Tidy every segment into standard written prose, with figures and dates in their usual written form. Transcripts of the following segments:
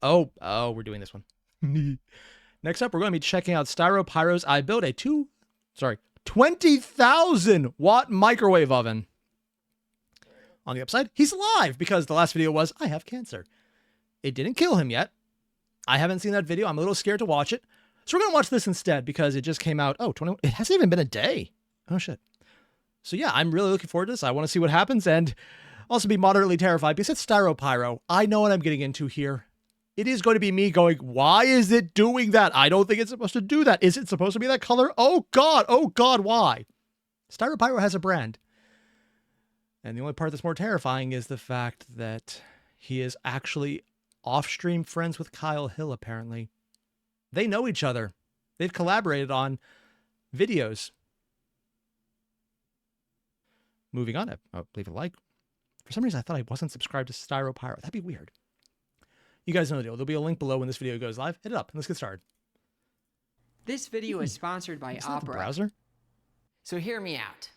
Oh, we're doing this one. Next up, we're going to be checking out Styropyro's I built a 20,000 watt microwave oven. On the upside, he's alive because the last video was, I have cancer. It didn't kill him yet. I haven't seen that video. I'm a little scared to watch it. So we're going to watch this instead because it just came out. Oh, 21. It hasn't even been a day. Oh, shit. So yeah, I'm really looking forward to this. I want to see what happens and also be moderately terrified because it's Styropyro. I know what I'm getting into here. It is going to be me going, why is it doing that? I don't think it's supposed to do that. Is it supposed to be that color? Oh God, why? Styropyro has a brand. And the only part that's more terrifying is the fact that he is actually off-stream friends with Kyle Hill, apparently. They know each other. They've collaborated on videos. Moving on, leave a like. For some reason, I thought I wasn't subscribed to Styropyro. That'd be weird. You guys know the deal. There'll be a link below when this video goes live. Hit it up and let's get started. This video is sponsored by Opera. The browser? So hear me out.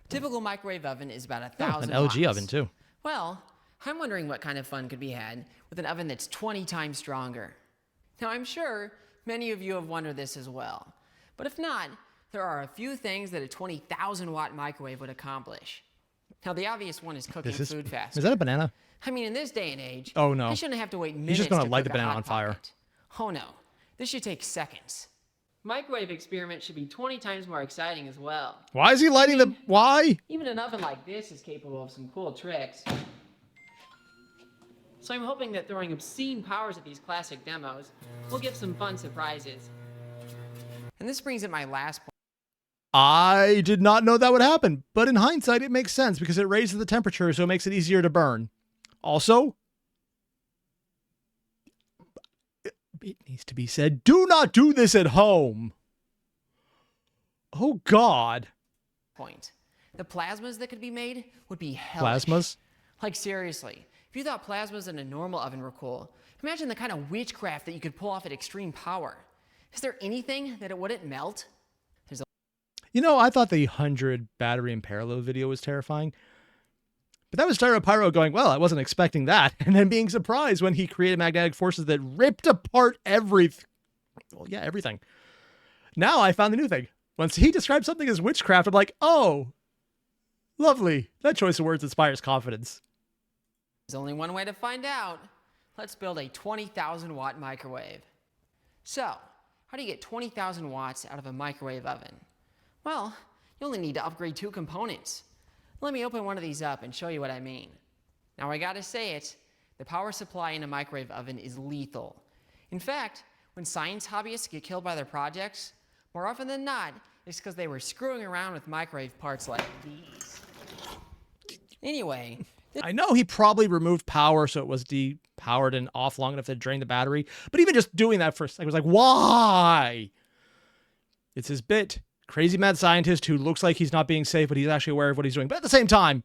A typical microwave oven is about 1,000 an LG watts. oven too. Well, I'm wondering what kind of fun could be had with an oven that's 20 times stronger. Now, I'm sure many of you have wondered this as well. But if not, there are a few things that a 20,000 watt microwave would accomplish. Now, the obvious one is cooking food faster. Is that a banana? I mean, in this day and age, oh no, I shouldn't have to wait minutes. He's just going to light the cook a banana hot on fire. pocket. Oh no, this should take seconds. Microwave experiments should be 20 times more exciting as well. Why is he lighting the... Why? Even an oven like this is capable of some cool tricks. So I'm hoping that throwing obscene powers at these classic demos will give some fun surprises. And this brings up my last point. I did not know that would happen, but in hindsight, it makes sense because it raises the temperature, so it makes it easier to burn. Also, it needs to be said, do not do this at home. Oh, God. The plasmas that could be made would be hellish. Plasmas? Like, seriously. If you thought plasmas in a normal oven were cool, imagine the kind of witchcraft that you could pull off at extreme power. Is there anything that it wouldn't melt? You know, I thought the 100 battery in parallel video was terrifying. But that was Styropyro going, well, I wasn't expecting that. And then being surprised when he created magnetic forces that ripped apart everything. Well, yeah, everything. Now I found the new thing. Once he described something as witchcraft, I'm like, oh, lovely. That choice of words inspires confidence. There's only one way to find out. Let's build a 20,000 watt microwave. So, how do you get 20,000 watts out of a microwave oven? Well, you only need to upgrade 2 components. Let me open one of these up and show you what I mean. Now, I gotta say it, the power supply in a microwave oven is lethal. In fact, when science hobbyists get killed by their projects, more often than not, it's because they were screwing around with microwave parts like these. Anyway, I know he probably removed power so it was depowered and off long enough to drain the battery, but even just doing that for a second was like, why? It's his bit. Crazy mad scientist who looks like he's not being safe, but he's actually aware of what he's doing. But at the same time,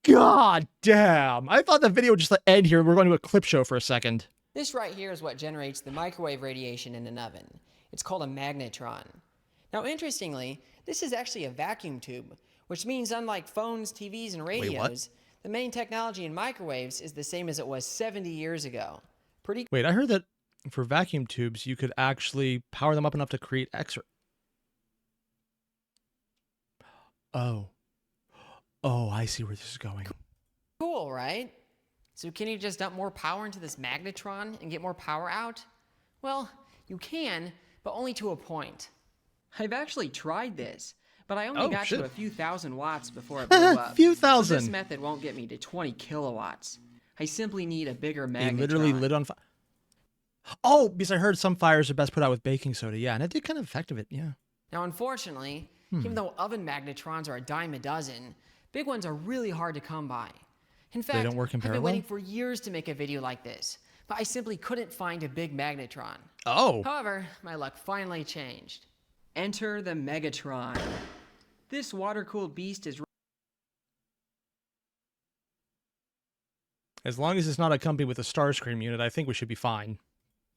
God damn. I thought the video would just end here. We're going to a clip show for a second. This right here is what generates the microwave radiation in an oven. It's called a magnetron. Now, interestingly, this is actually a vacuum tube, which means unlike phones, TVs, and radios, the main technology in microwaves is the same as it was 70 years ago. Wait, I heard that for vacuum tubes, you could actually power them up enough to create X-ray. Oh, I see where this is going. Cool, right? So can you just dump more power into this magnetron and get more power out? Well, you can, but only to a point. I've actually tried this, but I only got to a few thousand watts before it blew up. Few thousand. So this method won't get me to 20 kilowatts. I simply need a bigger magnetron. It literally lit on fire. Oh, because I heard some fires are best put out with baking soda. Yeah, and it did kind of effective it, yeah. Now, unfortunately, even though oven magnetrons are a dime a dozen, big ones are really hard to come by. In fact, they don't work in parallel? I've been waiting for years to make a video like this, but I simply couldn't find a big magnetron. Oh. However, my luck finally changed. Enter the Megatron. This water-cooled beast is... As long as it's not accompanied with a Starscream unit, I think we should be fine.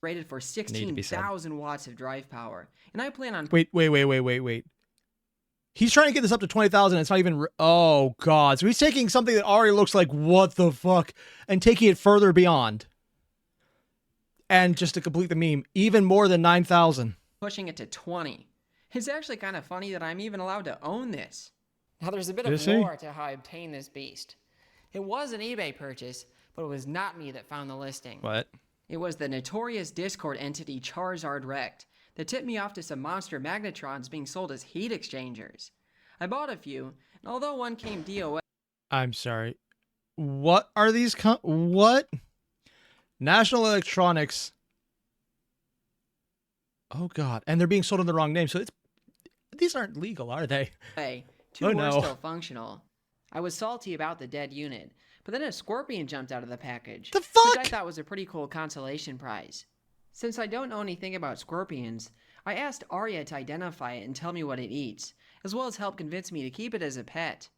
Rated for 16,000 watts of drive power. And I plan on... Wait. He's trying to get this up to 20,000. It's not even... Oh, God. So he's taking something that already looks like, what the fuck, and taking it further beyond. And just to complete the meme, even more than 9,000. pushing it to 20. It's actually kind of funny that I'm even allowed to own this. Now there's a bit Is of he? lore to how I obtained this beast. It was an eBay purchase, but it was not me that found the listing. What? It was the notorious Discord entity Charizard Rect that tipped me off to some monster magnetrons being sold as heat exchangers. I bought a few, and although one came DOA, I'm sorry. What are these? What? National Electronics. Oh God! And they're being sold in the wrong name, so these aren't legal, are they? two Oh, were no. still functional. I was salty about the dead unit, but then a scorpion jumped out of the package, The which fuck? I thought was a pretty cool consolation prize. Since I don't know anything about scorpions, I asked Airier to identify it and tell me what it eats, as well as help convince me to keep it as a pet.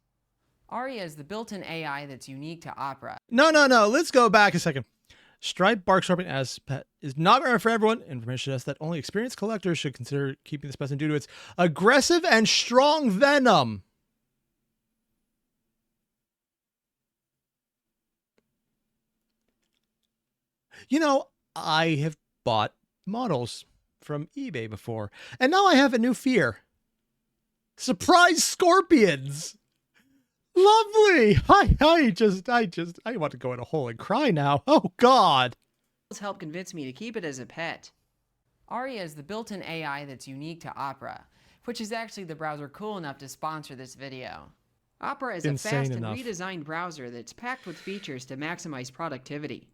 Aria is the built-in AI that's unique to Opera. No. Let's go back a second. Striped bark scorpion as pet is not rare for everyone. Information suggests that only experienced collectors should consider keeping this specimen due to its aggressive and strong venom. You know, I have bought models from eBay before, and now I have a new fear. Surprise scorpions! Lovely! I want to go in a hole and cry now. Oh, God! Help convince me to keep it as a pet. Aria is the built-in AI that's unique to Opera, which is actually the browser cool enough to sponsor this video. Opera is Insane a fast enough. and redesigned browser that's packed with features to maximize productivity.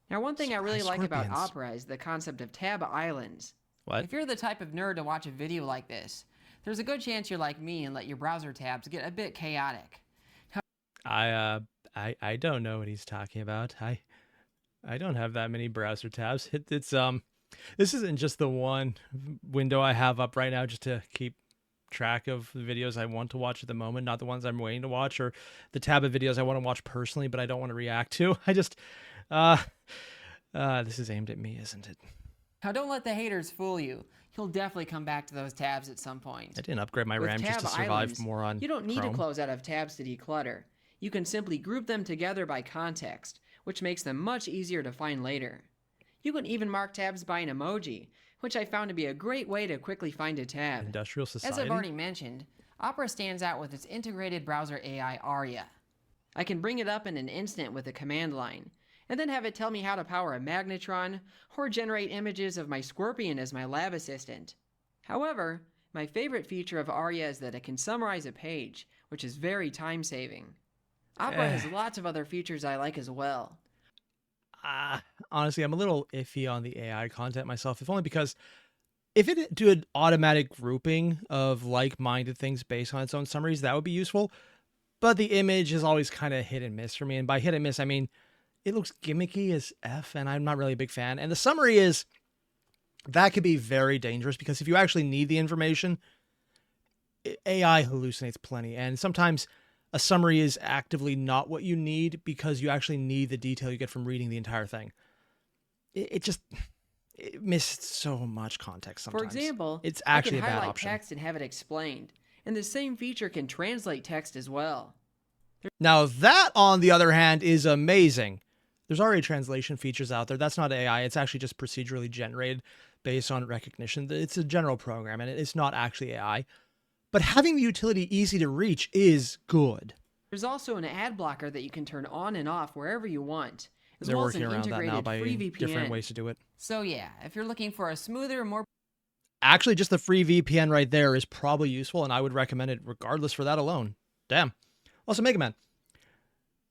Now, one thing I really Surprise like about scorpions. Opera is the concept of tab islands. What? If you're the type of nerd to watch a video like this, there's a good chance you're like me and let your browser tabs get a bit chaotic. I don't know what he's talking about. I don't have that many browser tabs. It's this isn't just the one window I have up right now just to keep track of the videos I want to watch at the moment, not the ones I'm waiting to watch, or the tab of videos I want to watch personally but I don't want to react to. I just this is aimed at me, isn't it? Now don't let the haters fool you. You'll definitely come back to those tabs at some point. I didn't upgrade my With RAM just tab to survive islands, more on you don't need Chrome. to close out of tabs to declutter. You can simply group them together by context, which makes them much easier to find later. You can even mark tabs by an emoji, which I found to be a great way to quickly find a tab. Industrial As society. I've already mentioned, Opera stands out with its integrated browser AI Aria. I can bring it up in an instant with a command line, and then have it tell me how to power a magnetron, or generate images of my scorpion as my lab assistant. However, my favorite feature of Aria is that it can summarize a page, which is very time-saving. Opera has lots of other features I like as well. Honestly, I'm a little iffy on the AI content myself, if only because if it did automatic grouping of like-minded things based on its own summaries, that would be useful. But the image is always kind of hit and miss for me. And by hit and miss, I mean, it looks gimmicky as F, and I'm not really a big fan. And the summary is, that could be very dangerous because if you actually need the information, AI hallucinates plenty. And sometimes a summary is actively not what you need because you actually need the detail you get from reading the entire thing. It missed so much context sometimes. For example, it's actually I a can bad highlight option. text and have it explained, and the same feature can translate text as well. Now that, on the other hand, is amazing. There's already translation features out there. That's not AI. It's actually just procedurally generated based on recognition. It's a general program, and it's not actually AI. But having the utility easy to reach is good. There's also an ad blocker that you can turn on and off wherever you want, as They're well as working an around that now integrated by free VPN. different ways to do it. So yeah, if you're looking for a smoother, more Actually, just the free VPN right there is probably useful, and I would recommend it regardless for that alone. Damn. Also, Mega Man.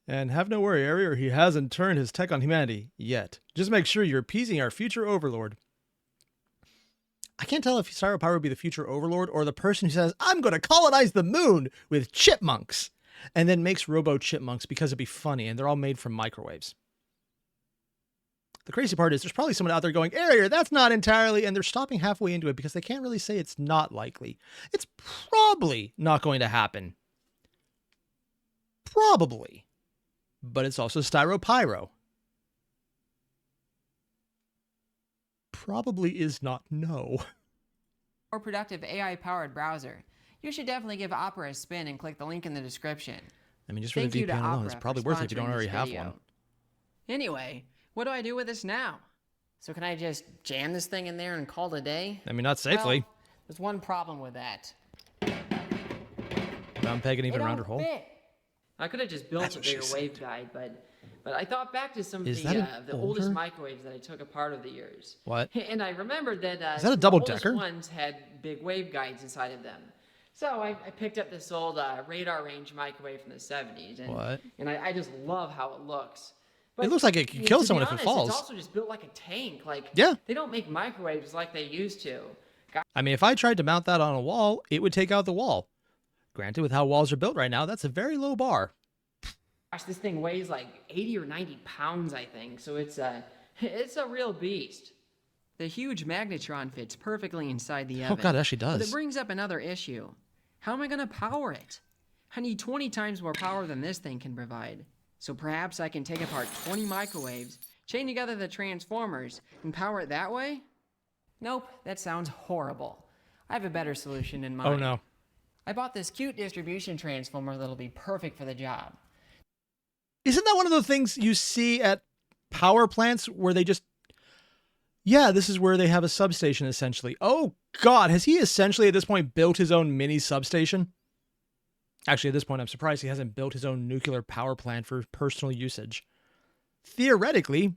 And have no worry, Airier, he hasn't turned his tech on humanity yet. Just make sure you're appeasing our future overlord. I can't tell if Styropyro would be the future overlord or the person who says, I'm going to colonize the moon with chipmunks, and then makes robo-chipmunks because it'd be funny, and they're all made from microwaves. The crazy part is there's probably someone out there going, Airier, that's not entirely, and they're stopping halfway into it because they can't really say it's not likely. It's probably not going to happen. Probably. But it's also Styropyro. Probably is not no. productive AI-powered browser, you should definitely give Opera a spin and click the link in the description. I mean, just for Thank the you to VPN alone, Opera it's for probably worth it if you don't sponsoring already this have video. one. Anyway, what do I do with this now? So can I just jam this thing in there and call it a day? I mean, not safely. Well, there's one problem with that. Round peg and even It rounder don't hole. fit. I could have just built That's a what she bigger said. wave guide, but I thought back to some of Is that an the oldest older? microwaves that I took apart over the years. What? And I remembered that Is that some a of the double oldest decker? ones had big wave guides inside of them. So I picked up this old radar range microwave from the 70s. And, What? And I just love how it looks. But, It looks like it could you know, kill to be someone if it honest, falls. It's also just built like a tank. Like, Yeah. they don't make microwaves like they used to. I mean, if I tried to mount that on a wall, it would take out the wall. Granted, with how walls are built right now, that's a very low bar. Gosh, this thing weighs like 80 or 90 pounds, I think. So it's a real beast. The huge magnetron fits perfectly inside the oven. Oh god, it actually But does. it brings up another issue. How am I going to power it? I need 20 times more power than this thing can provide. So perhaps I can take apart 20 microwaves, chain together the transformers, and power it that way? Nope, that sounds horrible. I have a better solution in mind. Oh no. I bought this cute distribution transformer that'll be perfect for the job. Isn't that one of the things you see at power plants where they just... Yeah, this is where they have a substation, essentially. Oh, God. Has he essentially, at this point, built his own mini substation? Actually, at this point, I'm surprised he hasn't built his own nuclear power plant for personal usage. Theoretically,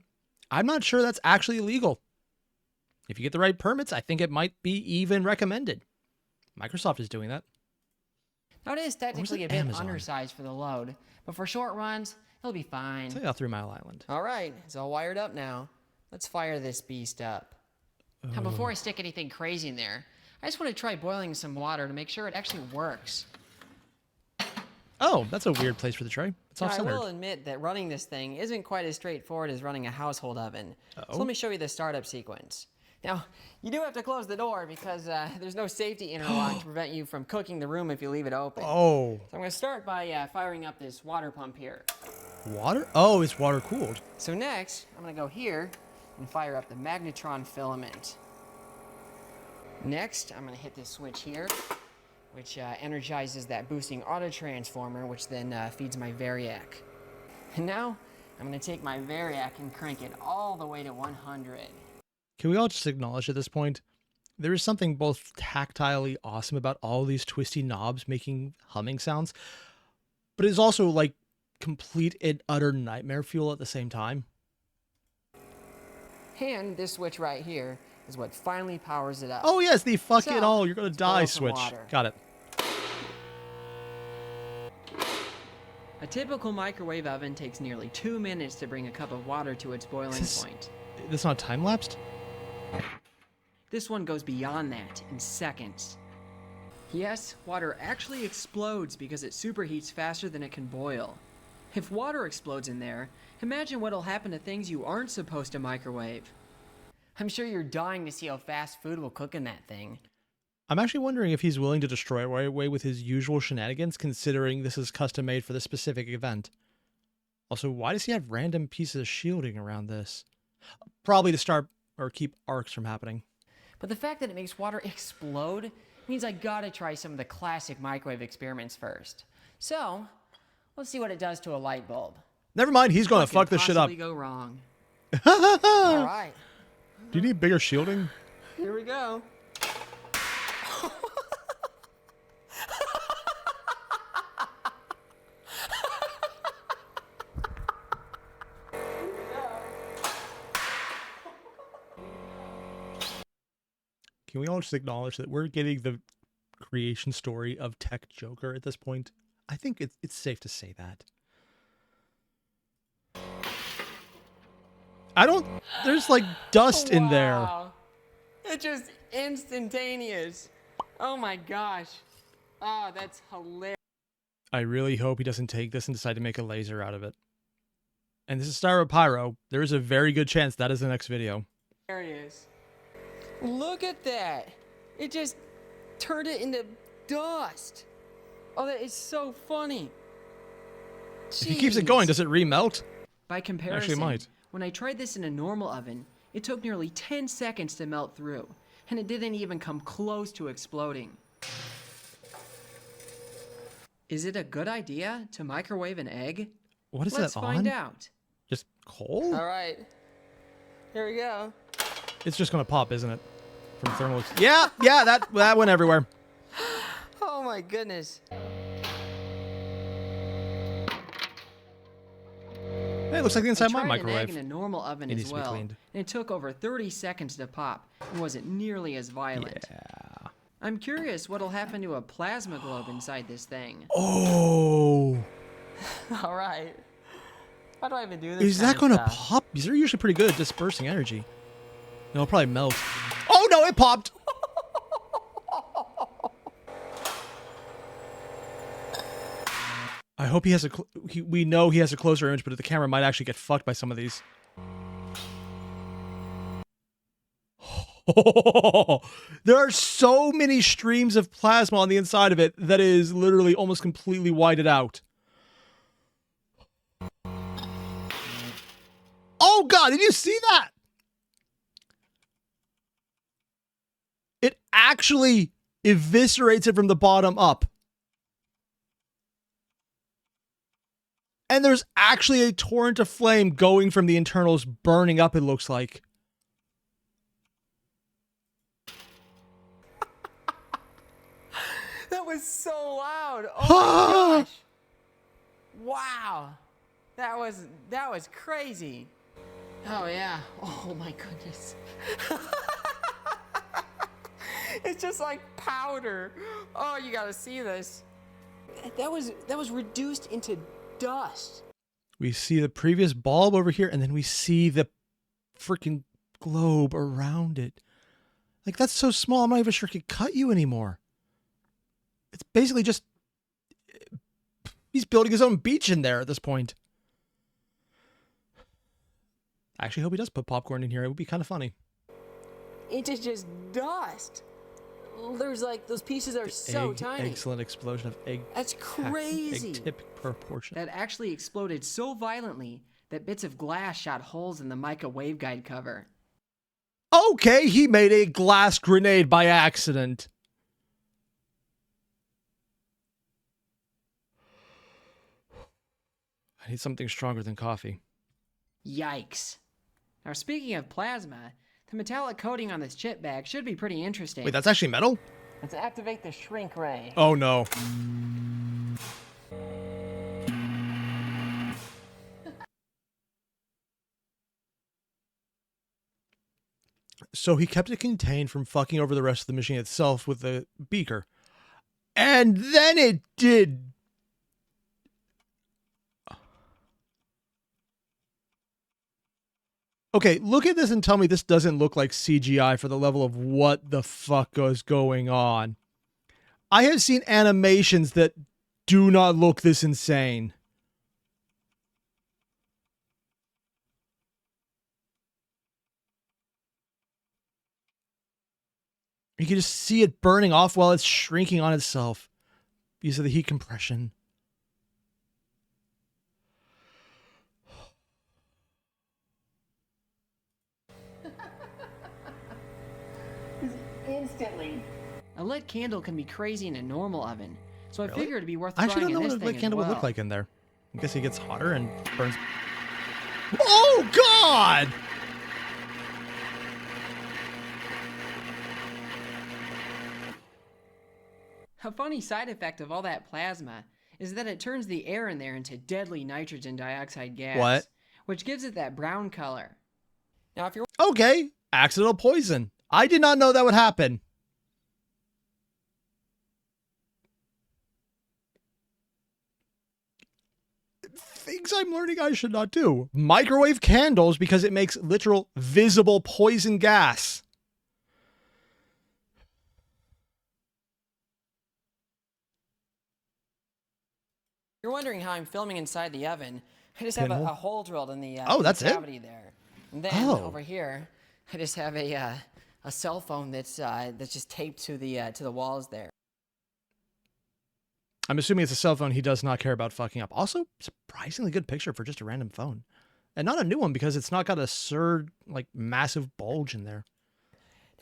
I'm not sure that's actually illegal. If you get the right permits, I think it might be even recommended. Microsoft is doing that. Now it is Or was technically it a bit Amazon? undersized for the load, but for short runs, it'll be fine. Take out 3 Mile Island. All right, it's all wired up now. Let's fire this beast up. Now before I stick anything crazy in there, I just want to try boiling some water to make sure it actually works. Oh, that's a weird place for the tray. It's Now, I off-centered. will admit that running this thing isn't quite as straightforward as running a household oven. Uh-oh. So let me show you the startup sequence. Now, you do have to close the door because there's no safety interlock to prevent you from cooking the room if you leave it open. Oh, So I'm going to start by firing up this water pump here. water? Oh, it's water cooled. So next, I'm going to go here and fire up the magnetron filament. Next, I'm going to hit this switch here, which energizes that boosting auto transformer, which then feeds my Variac. And now, I'm going to take my Variac and crank it all the way to 100. Can we all just acknowledge at this point, there is something both tactilely awesome about all these twisty knobs making humming sounds, but it's also like complete and utter nightmare fuel at the same time. And this switch right here is what finally powers it up. Oh yes, the fuck So, it all, you're gonna let's die boil some switch. water. Got it. A typical microwave oven takes nearly 2 minutes to bring a cup of water to its boiling This- point. This not time lapsed? This one goes beyond that in seconds. Yes, water actually explodes because it superheats faster than it can boil. If water explodes in there, imagine what'll happen to things you aren't supposed to microwave. I'm sure you're dying to see how fast food will cook in that thing. I'm actually wondering if he's willing to destroy it right away with his usual shenanigans, considering this is custom made for this specific event. Also, why does he have random pieces of shielding around this? Probably to start or keep arcs from happening. But the fact that it makes water explode means I gotta try some of the classic microwave experiments first. So, let's see what it does to a light bulb. Never mind, he's gonna What could fuck this shit up. possibly go wrong? All right, Do you need bigger shielding? here we go. Can we all just acknowledge that we're getting the creation story of Tech Joker at this point? I think it's safe to say that. I don't... There's like dust in there. Wow. It's just instantaneous. Oh my gosh. Oh, that's hilarious. I really hope he doesn't take this and decide to make a laser out of it. And this is Styropyro. There is a very good chance that is the next video. Look at that. It just turned it into dust. Oh, that is so funny. If he keeps it going, Jeez. does it remelt? By comparison, might. when I tried this in a normal oven, it took nearly 10 seconds to melt through, and it didn't even come close to exploding. Is it a good idea to microwave an egg? What is Let's that find on? out. Just coal? All right. Here we go. It's just gonna pop, isn't it? From thermal. Yeah, that went everywhere. Oh my goodness. Hey, it looks like the inside of my I tried an egg microwave. in a normal oven It as needs to be well, cleaned. and it took over 30 seconds to pop and wasn't nearly as violent. Yeah. I'm curious what'll happen to a plasma globe inside this thing. Oh. All right. Why do I even do this? Is that kind gonna of stuff? pop? These are usually pretty good at dispersing energy. It'll probably melt. Oh no, it popped! I hope he has we know he has a closer image, but the camera might actually get fucked by some of these. There are so many streams of plasma on the inside of it that is literally almost completely whited out. Oh god, did you see that? It actually eviscerates it from the bottom up. And there's actually a torrent of flame going from the internals burning up, it looks like. That was so loud. Oh my gosh. Wow. That was crazy. Oh yeah. Oh my goodness. It's just like powder. Oh, you gotta see this. That was reduced into dust. We see the previous bulb over here, and then we see the freaking globe around it. Like, that's so small, I'm not even sure it could cut you anymore. It's basically just... He's building his own beach in there at this point. I actually hope he does put popcorn in here. It would be kind of funny. It is just dust. There's like, those pieces are so tiny. Excellent explosion of egg. That's crazy. Egg tip proportion. That actually exploded so violently that bits of glass shot holes in the Mica waveguide cover. Okay, he made a glass grenade by accident. I need something stronger than coffee. Yikes. Now speaking of plasma, the metallic coating on this chip bag should be pretty interesting. Wait, that's actually metal? Let's activate the shrink ray. Oh no. So he kept it contained from fucking over the rest of the machine itself with the beaker. And then it did. Okay, look at this and tell me this doesn't look like CGI for the level of what the fuck is going on. I have seen animations that do not look this insane. You can just see it burning off while it's shrinking on itself because of the heat compression. Instantly. A lit candle can be crazy in a normal oven, so I Really? figured it'd be worth I trying actually don't know in what this a thing lit candle as would well. look like in there. I guess he gets hotter and burns. Oh, God! A funny side effect of all that plasma is that it turns the air in there into deadly nitrogen dioxide gas. What? Which gives it that brown color. Now, if you're Okay, accidental poison. I did not know that would happen. Things I'm learning I should not do. Microwave candles because it makes literal visible poison gas. wondering how I'm filming inside the oven, I just have a Pinhole? hole drilled in the Oh, that's it? cavity there. And then over here, I just have a cell phone that's just taped to the walls there. I'm assuming it's a cell phone he does not care about fucking up. Also, surprisingly good picture for just a random phone. And not a new one because it's not got a surd, like, massive bulge in there.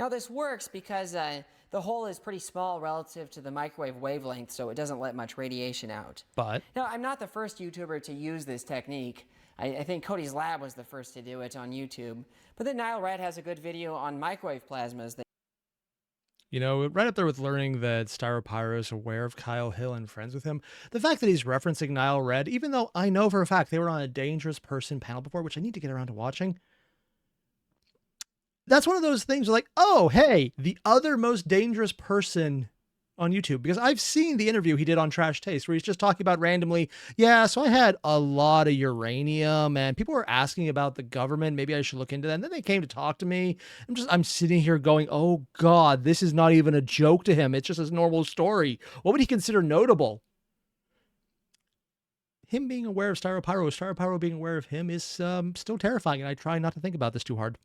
Now this works because the hole is pretty small relative to the microwave wavelength, so it doesn't let much radiation out. But Now, I'm not the first YouTuber to use this technique. I think Cody's Lab was the first to do it on YouTube. But then Nile Red has a good video on microwave plasmas. You know, right up there with learning that Styropyro is aware of Kyle Hill and friends with him. The fact that he's referencing Nile Red, even though I know for a fact they were on a Dangerous Person panel before, which I need to get around to watching. That's one of those things like, oh, hey, the other most dangerous person on YouTube, because I've seen the interview he did on Trash Taste where he's just talking about randomly, yeah, so I had a lot of uranium and people were asking about the government. Maybe I should look into that. And then they came to talk to me. I'm sitting here going, oh God, this is not even a joke to him. It's just a normal story. What would he consider notable? Him being aware of Styropyro being aware of him is still terrifying. And I try not to think about this too hard.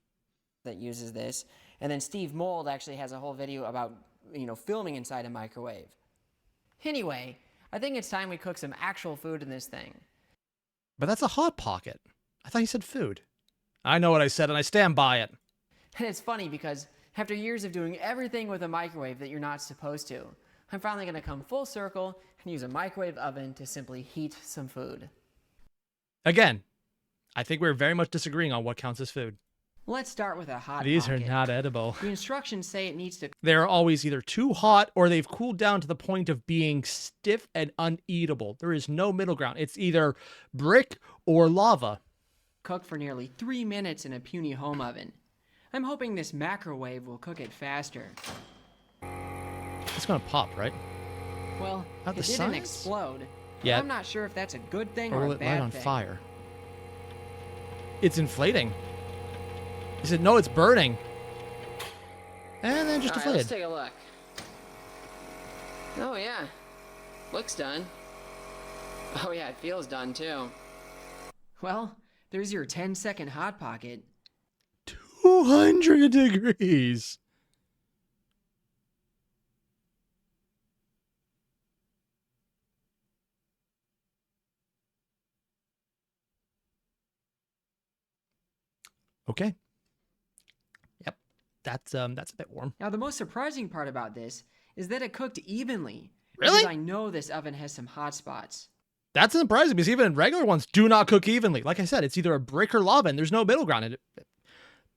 That uses this. And then Steve Mold actually has a whole video about, filming inside a microwave. Anyway, I think it's time we cook some actual food in this thing. But that's a Hot Pocket. I thought you said food. I know what I said and I stand by it. And it's funny because after years of doing everything with a microwave that you're not supposed to, I'm finally going to come full circle and use a microwave oven to simply heat some food. Again, I think we're very much disagreeing on what counts as food. Let's start with a hot These pocket. are not edible. The instructions say it needs to They're always either too hot or they've cooled down to the point of being stiff and uneatable. There is no middle ground. It's either brick or lava. cook for nearly 3 minutes in a puny home oven. I'm hoping this microwave will cook it faster. It's gonna pop, right? Well, Not it the didn't sides? explode. Yeah. I'm not sure if that's a good thing Or or will a it light bad on thing. fire? It's inflating. He said, no, it's burning. And then just All right, let's deflated. take a look. Oh yeah, looks done. Oh yeah, it feels done too. Well, there's your 10-second hot pocket. 200 degrees. Okay. Yep. That's a bit warm. Now, the most surprising part about this is that it cooked evenly. Really? Because I know this oven has some hot spots. That's surprising because even regular ones do not cook evenly. Like I said, it's either a brick or lava and there's no middle ground.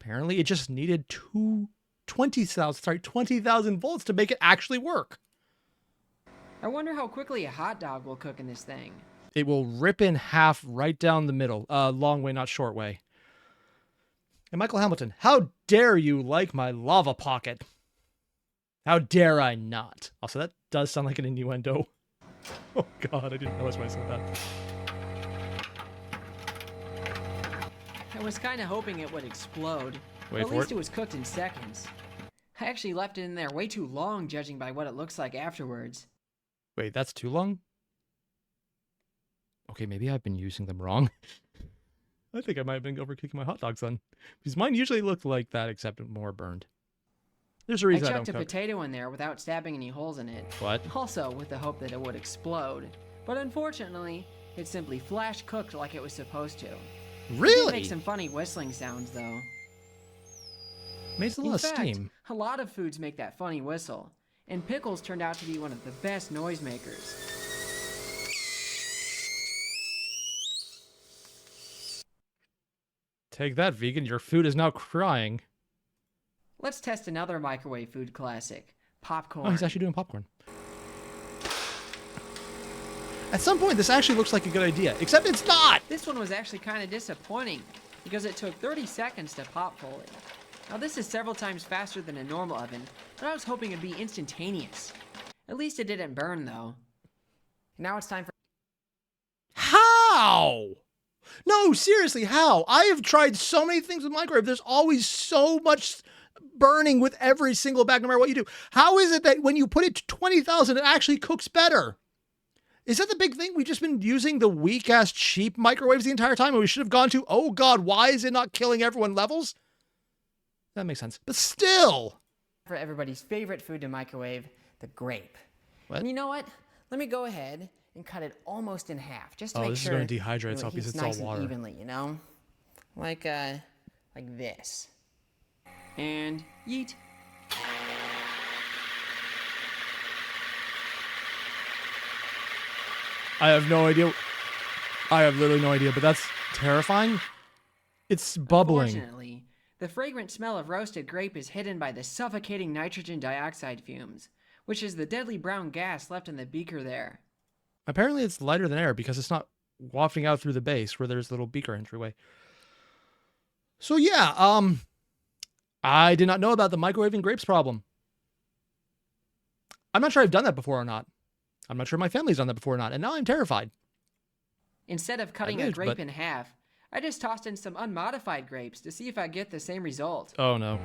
Apparently it just needed 20,000 volts to make it actually work. I wonder how quickly a hot dog will cook in this thing. It will rip in half right down the middle. Long way, not short way. And Michael Hamilton, how dare you like my lava pocket? How dare I not? Also, that does sound like an innuendo. Oh God, I didn't realize when I said that. I was kind of hoping it would explode. Wait At for least it. it was cooked in seconds. I actually left it in there way too long, judging by what it looks like afterwards. Wait, that's too long? Okay, maybe I've been using them wrong. I think I might have been overcooking my hot dogs then. Because mine usually look like that, except more burned. There's a I reason I chucked don't a cook. potato in there without stabbing any holes in it. What? Also with the hope that it would explode. But unfortunately, it simply flash cooked like it was supposed to. It did Really? make some funny whistling sounds though. Makes a In lot of fact, steam. a lot of foods make that funny whistle. And pickles turned out to be one of the best noisemakers. Take that, vegan. Your food is now crying. Let's test another microwave food classic, popcorn. Oh, he's actually doing popcorn. At some point, this actually looks like a good idea, except it's not! This one was actually kind of disappointing because it took 30 seconds to pop fully. Now this is several times faster than a normal oven, but I was hoping it'd be instantaneous. At least it didn't burn though. Now it's time for How? No, seriously, how? I have tried so many things with microwave. There's always so much burning with every single bag, no matter what you do. How is it that when you put it to 20,000, it actually cooks better? Is that the big thing? We've just been using the weak-ass cheap microwaves the entire time, and we should have gone to, oh God, why is it not killing everyone levels? That makes sense. But still. everybody's favorite food to microwave, the grape. What? And you know what? Let me go ahead and cut it almost in half, just to Oh, make this is sure gonna dehydrate it itself because heats it's all nice water. and evenly, you know, like this. And yeet. I have no idea. I have literally no idea, but terrifying. It's bubbling. Unfortunately, the fragrant smell of roasted grape is hidden by the suffocating nitrogen dioxide fumes, which is the deadly brown gas left in the beaker there. Apparently it's lighter than air because it's not wafting out through the base where there's a little beaker entryway. So yeah, I did not know about the microwaving grapes problem. I'm not sure I've done that before or not. I'm not sure my family's done that before or not, and now I'm terrified. Instead of cutting a did, grape but- in half, I just tossed in some unmodified grapes to see if I get the same result. Oh no.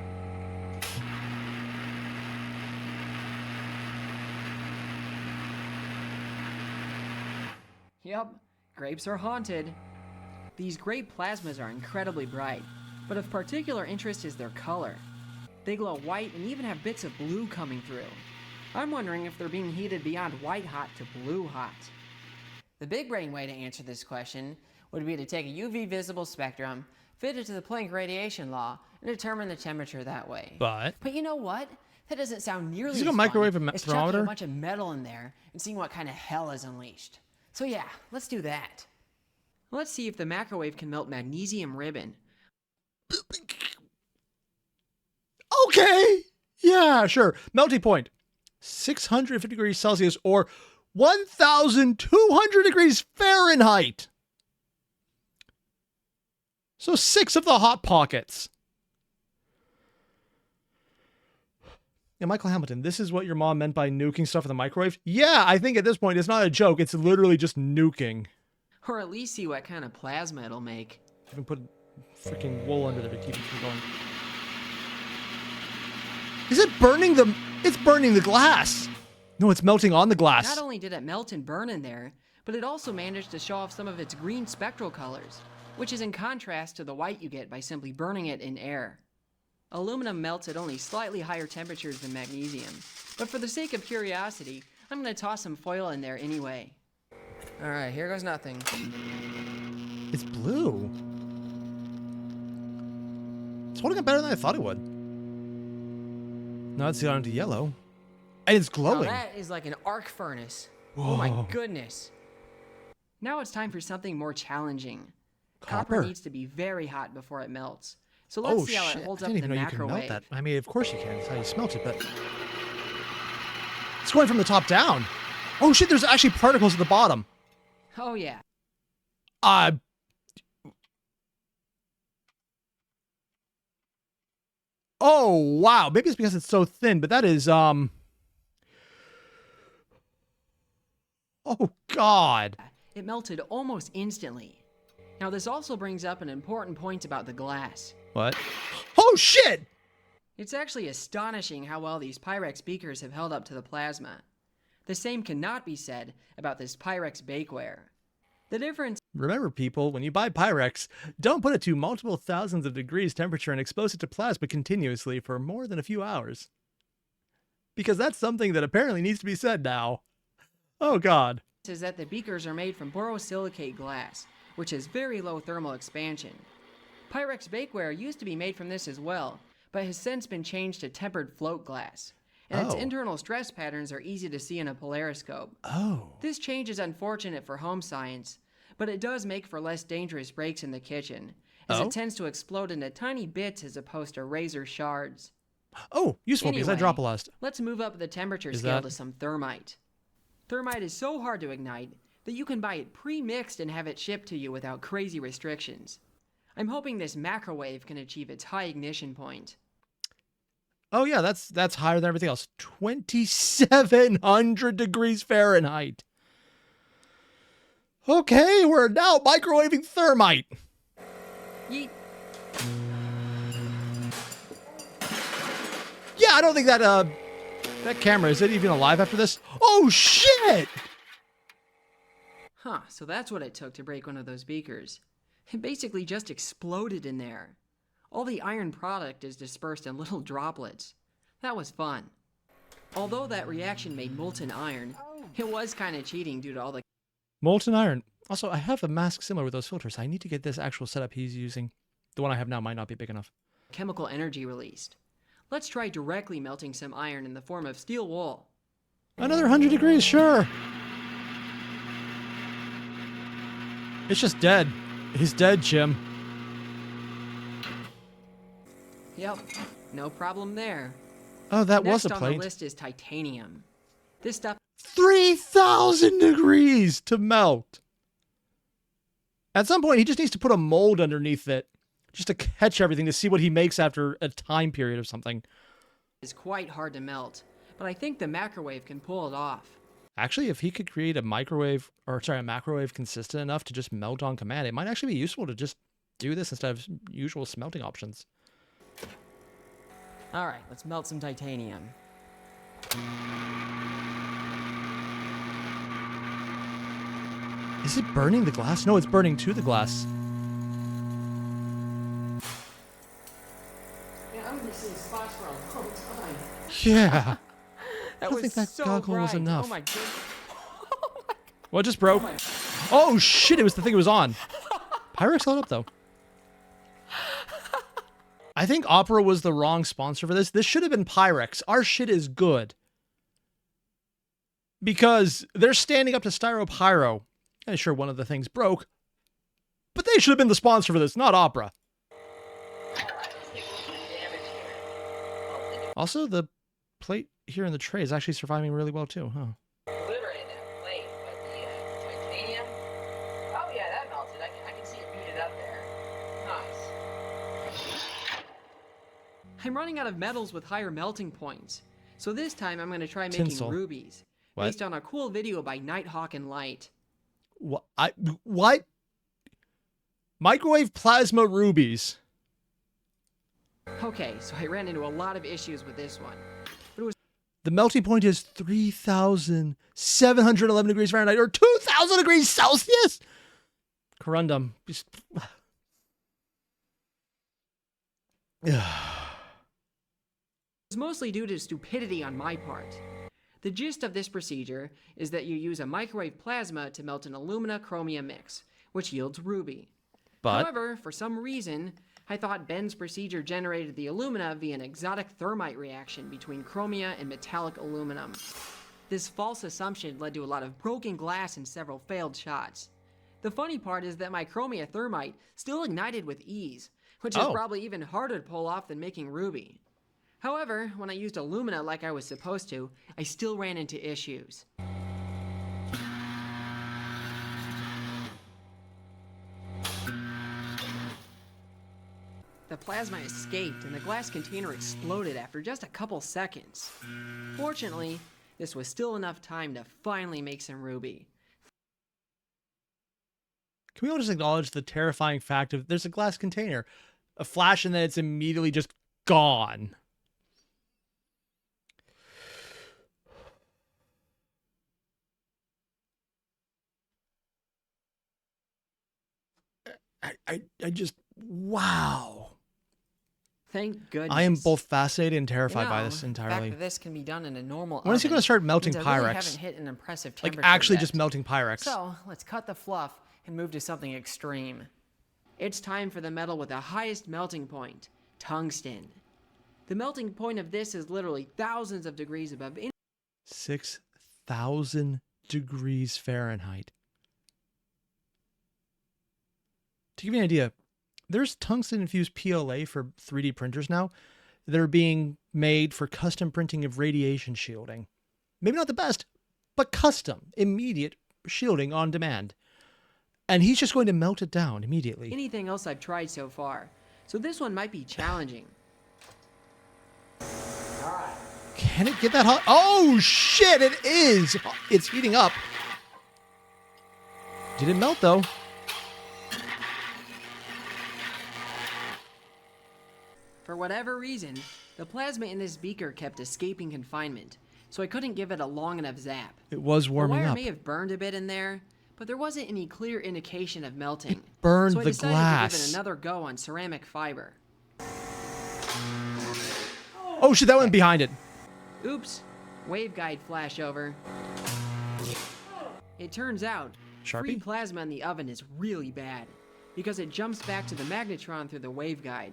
Yep, grapes are haunted. These grape plasmas are incredibly bright, but of particular interest is their color. They glow white and even have bits of blue coming through. I'm wondering if they're being heated beyond white hot to blue hot. The big brain way to answer this question would be to take a UV visible spectrum, fit it to the Planck radiation law, and determine the temperature that way. But you know what? That doesn't sound nearly Is it as a microwave fun a as chucking thermometer? a bunch of metal in there and seeing what kind of hell is unleashed. So yeah, let's do that. Let's see if the microwave can melt magnesium ribbon. okay. Yeah, sure. Melting point. 650 degrees Celsius or 1,200 degrees Fahrenheit. So 6 of the hot pockets. Yeah, Michael Hamilton, this is what your mom meant by nuking stuff in the microwave? Yeah, I think at this point it's not a joke. It's literally just nuking. Or at least see what kind of plasma it'll make. Even put freaking wool under there to keep it from going. Is it burning the... It's burning the glass. No, it's melting on the glass. Not only did it melt and burn in there, but it also managed to show off some of its green spectral colors, which is in contrast to the white you get by simply burning it in air. Aluminum melts at only slightly higher temperatures than magnesium, but for the sake of curiosity, I'm going to toss some foil in there anyway. Alright, here goes nothing. It's blue. It's holding up better than I thought it would. Now it's gone into yellow. And it's Now glowing. that is like an arc furnace. Whoa. Oh my goodness. Now it's time for something more challenging. Copper. Needs to be very hot before it melts. So let's see how it holds I up didn't in the even know you could microwave. melt that. I mean, of course you can. That's how you smelt it, but... It's going from the top down. Oh shit, there's actually particles at the bottom. Oh yeah. Oh, wow. Maybe it's because it's so thin, but that is, Oh, God. It melted almost instantly. Now this also brings up an important point about the glass. What? Oh, shit! It's actually astonishing how well these Pyrex beakers have held up to the plasma. The same cannot be said about this Pyrex bakeware. The difference Remember, people, when you buy Pyrex, don't put it to multiple thousands of degrees temperature and expose it to plasma continuously for more than a few hours. Because that's something that apparently needs to be said now. Oh, God. is that the beakers are made from borosilicate glass, which has very low thermal expansion. Pyrex bakeware used to be made from this as well, but has since been changed to tempered float glass. And its Oh. internal stress patterns are easy to see in a polariscope. Oh. This change is unfortunate for home science, but it does make for less dangerous breaks in the kitchen, as Oh? it tends to explode into tiny bits as opposed to razor shards. Oh, useful because I Anyway, drop a lot. Let's move up the temperature Is scale that- to some thermite. Thermite is so hard to ignite that you can buy it pre-mixed and have it shipped to you without crazy restrictions. I'm hoping this microwave can achieve its high ignition point. Oh, yeah, that's higher than everything else. 2,700 degrees Fahrenheit. Okay, we're now microwaving thermite. Yeet. Yeah, I don't think that camera, is it even alive after this? Oh, shit! Huh, so that's what it took to break one of those beakers. It basically just exploded in there. All the iron product is dispersed in little droplets. That was fun. Although that reaction made molten iron, it was kind of cheating due to all the Molten iron. Also, I have a mask similar with those filters. I need to get this actual setup he's using. The one I have now might not be big enough. chemical energy released. Let's try directly melting some iron in the form of steel wool. Another 100 degrees, sure. It's just dead. He's dead, Jim. Yep, no problem there. Oh, that Next was a on plate. the list is titanium. This stuff 3,000 degrees to melt. At some point, he just needs to put a mold underneath it just to catch everything to see what he makes after a time period of something. is quite hard to melt, but I think the microwave can pull it off. Actually, if he could create a microwave consistent enough to just melt on command, it might actually be useful to just do this instead of usual smelting options. All right, let's melt some titanium. Is it burning the glass? No, it's burning to the glass. Yeah, I'm gonna see spots for a long time. Yeah. That don't think that so goggle was bright. enough. Oh my goodness. What just broke? Oh shit, it was the thing it was on. Pyrex held up though. I think Opera was the wrong sponsor for this. This should have been Pyrex. Our shit is good. Because they're standing up to Styropyro. I'm sure one of the things broke. But they should have been the sponsor for this, not Opera. Also, the plate here in the tray is actually surviving really well too, huh? Obliterated that plate, but the titanium, oh yeah, that melted. I can see it beaded up there. Nice. I'm running out of metals with higher melting points, so this time I'm going to try making Tinsel. rubies, What? based on a cool video by Nighthawk and Light. What? Microwave plasma rubies. Okay, so I ran into a lot of issues with this one. The melting point is 3,711 degrees Fahrenheit or 2,000 degrees Celsius. Corundum. Just... It's mostly due to stupidity on my part. The gist of this procedure is that you use a microwave plasma to melt an alumina-chromium mix, which yields ruby. But However, for some reason, I thought Ben's procedure generated the alumina via an exotic thermite reaction between chromia and metallic aluminum. This false assumption led to a lot of broken glass and several failed shots. The funny part is that my chromia thermite still ignited with ease, which is probably even harder to pull off than making ruby. However, when I used alumina like I was supposed to, I still ran into issues. The plasma escaped and the glass container exploded after just a couple seconds. Fortunately, this was still enough time to finally make some ruby. can we all just acknowledge the terrifying fact of there's a glass container, a flash, and then it's immediately just gone? I just, wow. Thank goodness. I am both fascinated and terrified by this The fact entirely. that this can be done in a normal When is he oven going to start melting means I really Pyrex? haven't hit an impressive Like temperature actually yet. just melting Pyrex. So let's cut the fluff and move to something extreme. It's time for the metal with the highest melting point, tungsten. The melting point of this is literally thousands of degrees above 6,000 degrees Fahrenheit. To give you an idea, there's tungsten-infused PLA for 3D printers now that are being made for custom printing of radiation shielding. Maybe not the best, but custom, immediate shielding on demand. And he's just going to melt it down immediately. anything else I've tried so far, so this one might be challenging. Can it get that hot? Oh, shit, it is! It's heating up. Did it melt, though? For whatever reason, the plasma in this beaker kept escaping confinement, so I couldn't give it a long enough zap. It was The warming wire up. may have burned a bit in there, but there wasn't any clear indication of melting. Burned so I the decided to glass. give it another go on ceramic fiber. Oh, shit, that went behind it. Oops, waveguide flashover. It turns out, free Sharpie? plasma in the oven is really bad, because it jumps back to the magnetron through the waveguide.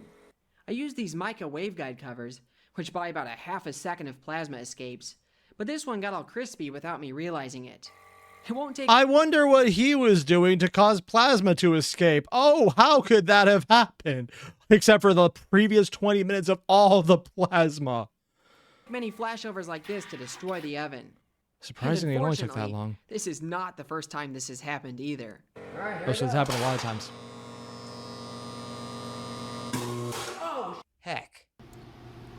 I used these mica waveguide covers, which buy about a half a second of plasma escapes, but this one got all crispy without me realizing it. It won't take I wonder what he was doing to cause plasma to escape. Oh, how could that have happened? Except for the previous 20 minutes of all the plasma. many flashovers like this to destroy the oven. Surprisingly, it only took that Unfortunately, long. This is not the first time this has happened either. All right, here Oh, we so it's go. happened a lot of times. Heck.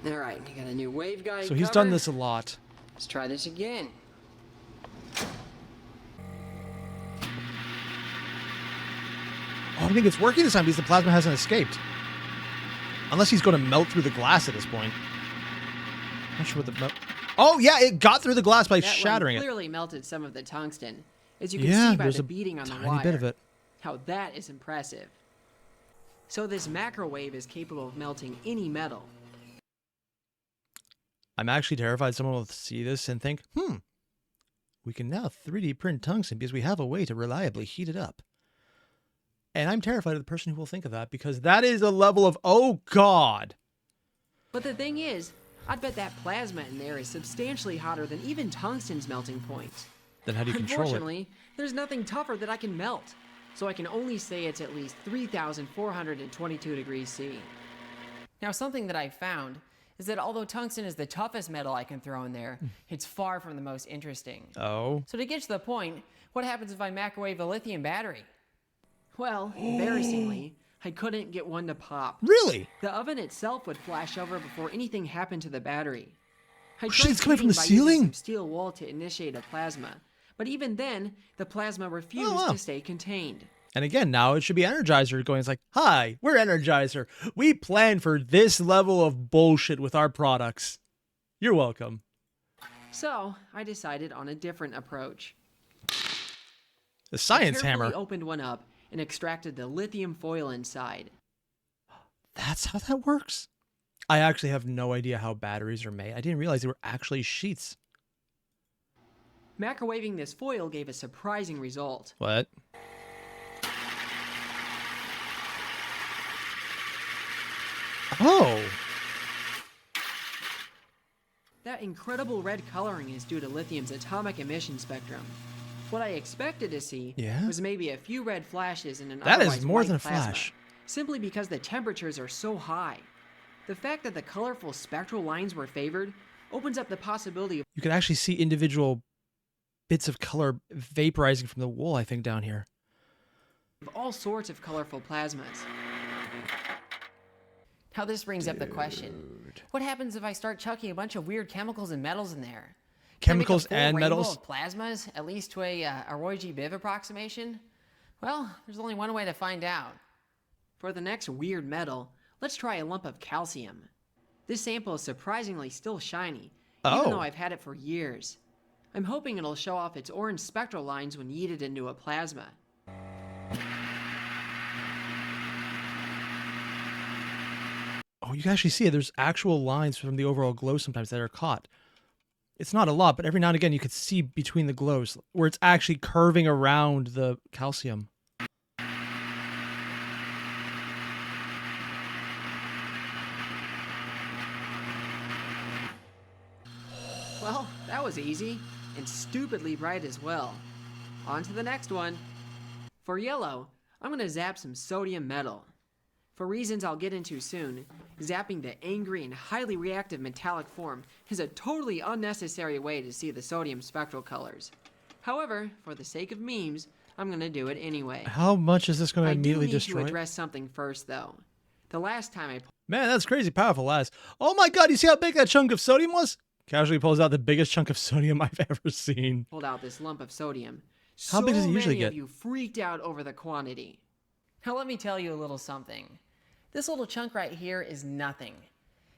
Alright, you got a new waveguide So he's cover. done this a lot. Let's try this again. Oh, I think it's working this time because the plasma hasn't escaped. Unless he's going to melt through the glass at this point. Not sure what the melt. Oh, yeah, it got through the glass by That one shattering it. clearly melted some of the tungsten, as you can Yeah, see by there's the a beating on the tiny wire. bit of it. How that is impressive. So this macrowave is capable of melting any metal. I'm actually terrified someone will see this and think, we can now 3D print tungsten because we have a way to reliably heat it up. And I'm terrified of the person who will think of that because that is a level of, oh God. But the thing is, I'd bet that plasma in there is substantially hotter than even tungsten's melting point. Then how do you control it? Unfortunately, there's nothing tougher that I can melt, so I can only say it's at least 3,422 degrees C. Now, something that I found is that although tungsten is the toughest metal I can throw in there, it's far from the most interesting. Oh. So to get to the point, what happens if I microwave a lithium battery? Well, embarrassingly, I couldn't get one to pop. Really? The oven itself would flash over before anything happened to the battery. I shit, tried it's coming from heating the by using ceiling? some steel wool to initiate a plasma, but even then, the plasma refused wow. to stay contained. And again, now it should be Energizer going, it's like, hi, we're Energizer. We planned for this level of bullshit with our products. You're welcome. So, I decided on a different approach. The science Carefully hammer. opened one up and extracted the lithium foil inside. That's how that works? I actually have no idea how batteries are made. I didn't realize they were actually sheets. Microwaving this foil gave a surprising result. What? Oh. That incredible red coloring is due to lithium's atomic emission spectrum. What I expected to see Yeah? was maybe a few red flashes in an That is otherwise more white than a plasma, flash. simply because the temperatures are so high. The fact that the colorful spectral lines were favored opens up the possibility of You could actually see individual bits of color vaporizing from the wool, I think, down here. all sorts of colorful plasmas. Now this brings up the question. What happens if I start chucking a bunch of weird chemicals and metals in there? Can I make a Chemicals full and rainbow metals? of plasmas, at least to a Roy G. Biv approximation? Well, there's only one way to find out. For the next weird metal, let's try a lump of calcium. This sample is surprisingly still shiny, even Oh. though I've had it for years. I'm hoping it'll show off its orange spectral lines when yeeted into a plasma. Oh, you can actually see it. There's actual lines from the overall glow sometimes that are caught. It's not a lot, but every now and again you could see between the glows where it's actually curving around the calcium. Well, that was easy, and stupidly bright as well. On to the next one. For yellow, I'm gonna zap some sodium metal. For reasons I'll get into soon, zapping the angry and highly reactive metallic form is a totally unnecessary way to see the sodium spectral colors. However, for the sake of memes, I'm gonna do it anyway. How much is this going to I do immediately need destroy? to address something first, though. The last time I Man, that's crazy powerful as. Oh my god, you see how big that chunk of sodium was? Casually pulls out the biggest chunk of sodium I've ever seen. pulled out this lump of sodium, How big does it so usually many get? of you freaked out over the quantity. Now let me tell you a little something. This little chunk right here is nothing.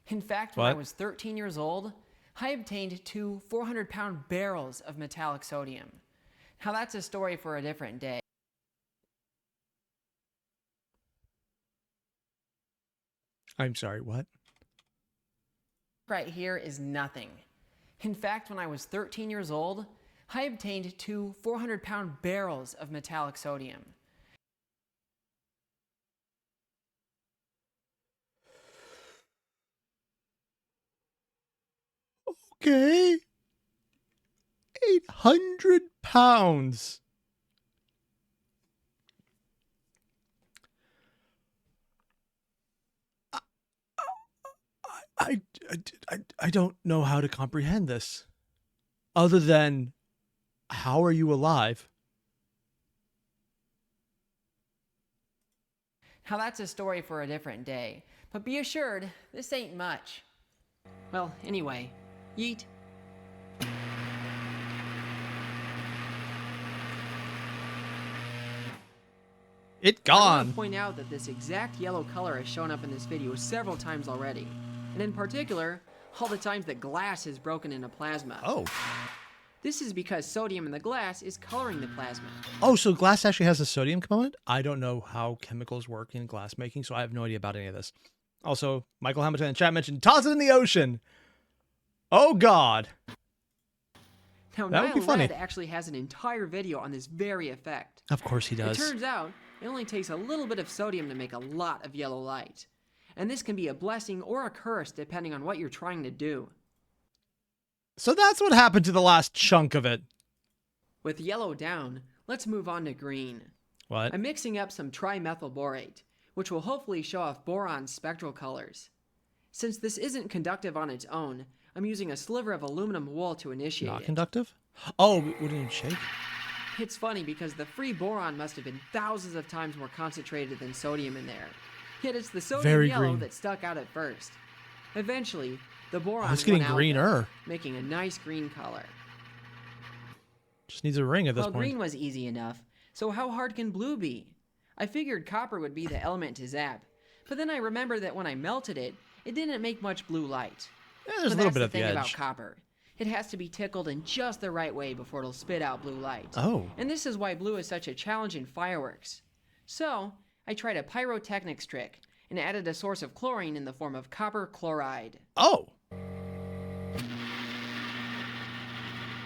In fact, when I What? was 13 years old, I obtained two 400-pound barrels of metallic sodium. Now that's a story for a different day. I'm sorry, what? Right here is nothing. In fact, when I was 13 years old, I obtained two 400-pound barrels of metallic sodium. Okay. 800 pounds. I don't know how to comprehend this. Other than, how are you alive? Now that's a story for a different day. But be assured, this ain't much. Well, anyway, yeet. It I want gone. to point out that this exact yellow color has shown up in this video several times already. And in particular, all the times that glass is broken into plasma. Oh. This is because sodium in the glass is coloring the plasma. Oh, so glass actually has a sodium component? I don't know how chemicals work in glass making, so I have no idea about any of this. Also, Michael Hamilton in chat mentioned, toss it in the ocean. Oh, God. Now, That would Nile be funny. Red actually has an entire video on this very effect. Of course he It does. turns out, it only takes a little bit of sodium to make a lot of yellow light. And this can be a blessing or a curse depending on what you're trying to do. So that's what happened to the last chunk of it. With yellow down, let's move on to green. What? I'm mixing up some trimethylborate, which will hopefully show off boron's spectral colors. Since this isn't conductive on its own, I'm using a sliver of aluminum wool to initiate Not it. conductive? Oh, wouldn't it shake? It's funny because the free boron must have been thousands of times more concentrated than sodium in there. Yet it's the sodium Very yellow green. that stuck out at first. Eventually, the boron It's getting won out, greener. making a nice green color. Just needs a ring at this Well, point. green was easy enough, so how hard can blue be? I figured copper would be the element to zap, but then I remembered that when I melted it, it didn't make much blue light. Yeah, there's a But little that's bit the at the thing about edge. copper. It has to be tickled in just the right way before it'll spit out blue light. Oh. And this is why blue is such a challenge in fireworks. So, I tried a pyrotechnics trick and added a source of chlorine in the form of copper chloride. Oh.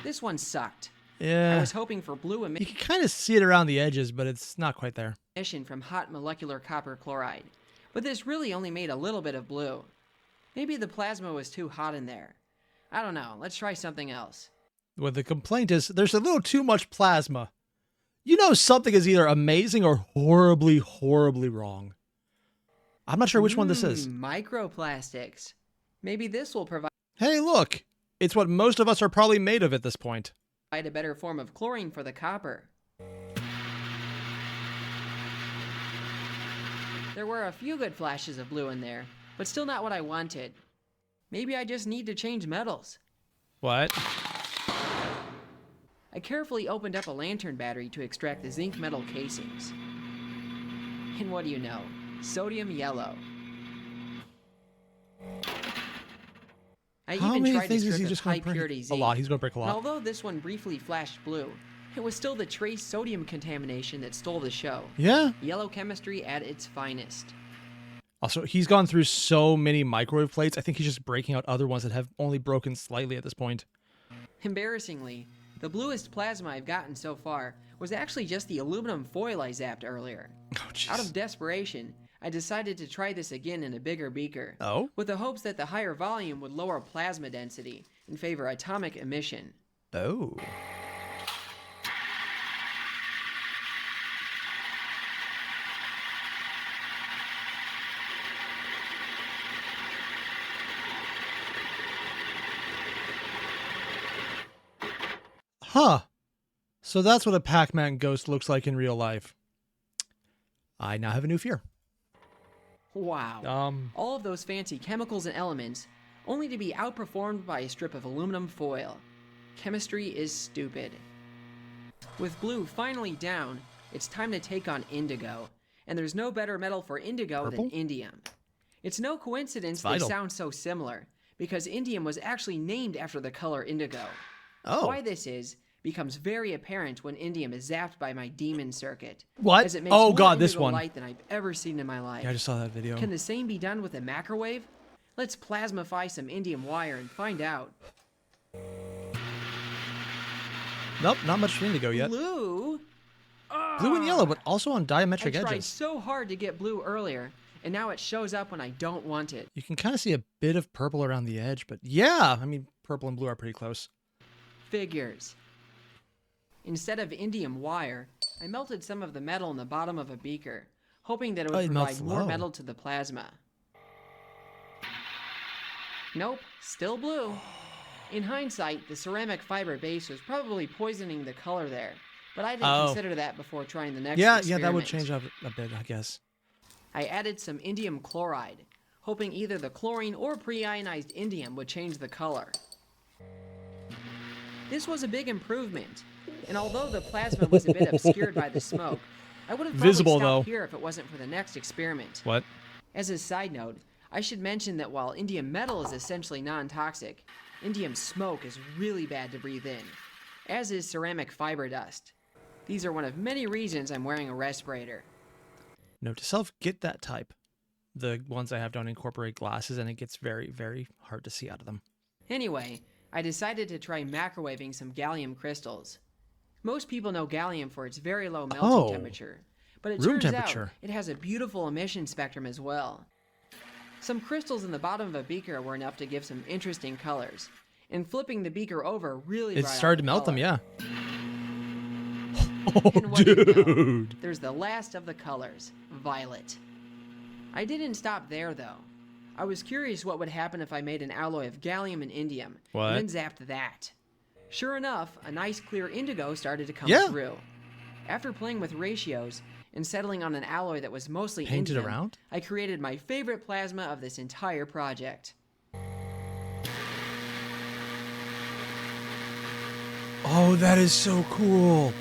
This one sucked. I Yeah. was hoping for blue You can kind of see it around the edges, but it's not quite there. emission from hot molecular copper chloride, but this really only made a little bit of blue. Maybe the plasma was too hot in there. I don't know, let's try something else. Well, the complaint is there's a little too much plasma. You know something is either amazing or horribly, horribly wrong. I'm not sure which one this is. Microplastics. Maybe this will provide Hey, look. It's what most of us are probably made of at this point. a better form of chlorine for the copper. There were a few good flashes of blue in there, but still not what I wanted. Maybe I just need to change metals. What? I carefully opened up a lantern battery to extract the zinc metal casings. And what do you know? Sodium yellow. I How even many tried to things is strip he of just high going to purity break? A zinc. lot. He's going to break a And lot. although this one briefly flashed blue, it was still the trace sodium contamination that stole the show. Yeah. Yellow chemistry at its finest. Also, he's gone through so many microwave plates. I think he's just breaking out other ones that have only broken slightly at this point. Embarrassingly, the bluest plasma I've gotten so far was actually just the aluminum foil I zapped earlier. Oh, jeez. Out of desperation, I decided to try this again in a bigger beaker, Oh? with the hopes that the higher volume would lower plasma density and favor atomic emission. Oh. Huh. So that's what a Pac-Man ghost looks like in real life. I now have a new fear. Wow. All of those fancy chemicals and elements, only to be outperformed by a strip of aluminum foil. Chemistry is stupid. With blue finally down, it's time to take on indigo. And there's no better metal for indigo Purple? than indium. It's no coincidence It's they vital. sound so similar, because indium was actually named after the color indigo. Oh. Why this is becomes very apparent when indium is zapped by my demon circuit. What? As it makes Oh, more God, this indigo one. light than I've ever seen in my life. Yeah, I just saw that video. Can the same be done with a microwave? Let's plasmify some indium wire and find out. Nope, not much indigo yet. Blue? Blue and yellow, but also on I diametric tried edges. so hard to get blue earlier, and now it shows up when I don't want it. You can kind of see a bit of purple around the edge, but yeah, I mean, purple and blue are pretty close. Figures. Instead of indium wire, I melted some of the metal in the bottom of a beaker, hoping that it would it melts provide more low. metal to the plasma. Nope, still blue. In hindsight, the ceramic fiber base was probably poisoning the color there, but I didn't consider that before trying the next experiment. Yeah, that would change up a bit, I guess. I added some indium chloride, hoping either the chlorine or pre-ionized indium would change the color. This was a big improvement, and although the plasma was a bit obscured by the smoke, I would have probably Visible, stopped though. here if it wasn't for the next experiment. What? As a side note, I should mention that while indium metal is essentially non-toxic, indium smoke is really bad to breathe in, as is ceramic fiber dust. These are one of many reasons I'm wearing a respirator. Note to self, get that type. The ones I have don't incorporate glasses, and it gets very, very hard to see out of them. Anyway, I decided to try microwaving some gallium crystals. Most people know gallium for its very low melting temperature, but it room turns temperature. out it has a beautiful emission spectrum as well. Some crystals in the bottom of a beaker were enough to give some interesting colors, and flipping the beaker over really It brought out started the to melt them, color. yeah. Oh, And what do you know? dude. There's the last of the colors, violet. I didn't stop there, though. I was curious what would happen if I made an alloy of gallium and indium, What? and then zapped that. Sure enough, a nice clear indigo started to come Yeah. through. After playing with ratios and settling on an alloy that was mostly Painted indium, around? I created my favorite plasma of this entire project. Oh, that is so cool.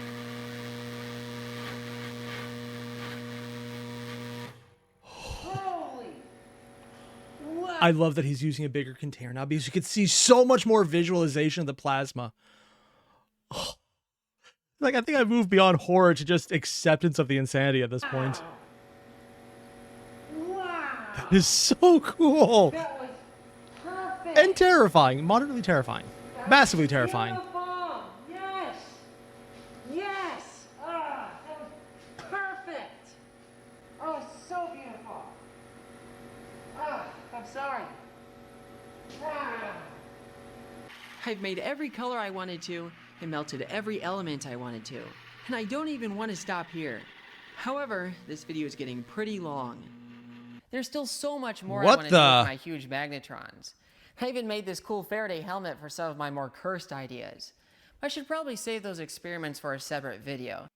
I love that he's using a bigger container now because you can see so much more visualization of the plasma. Oh. Like, I think I've moved beyond horror to just acceptance of the insanity at this point. Wow. That is so cool. That was perfect. And terrifying. Moderately terrifying. Massively terrifying. Beautiful. Yes. Yes. Ah, that was perfect. Oh, so beautiful. Ah, I'm sorry. Ah. I've made every color I wanted to, and melted every element I wanted to. And I don't even want to stop here. However, this video is getting pretty long. There's still so much more I What want to do the- with my huge magnetrons. I even made this cool Faraday helmet for some of my more cursed ideas. I should probably save those experiments for a separate video.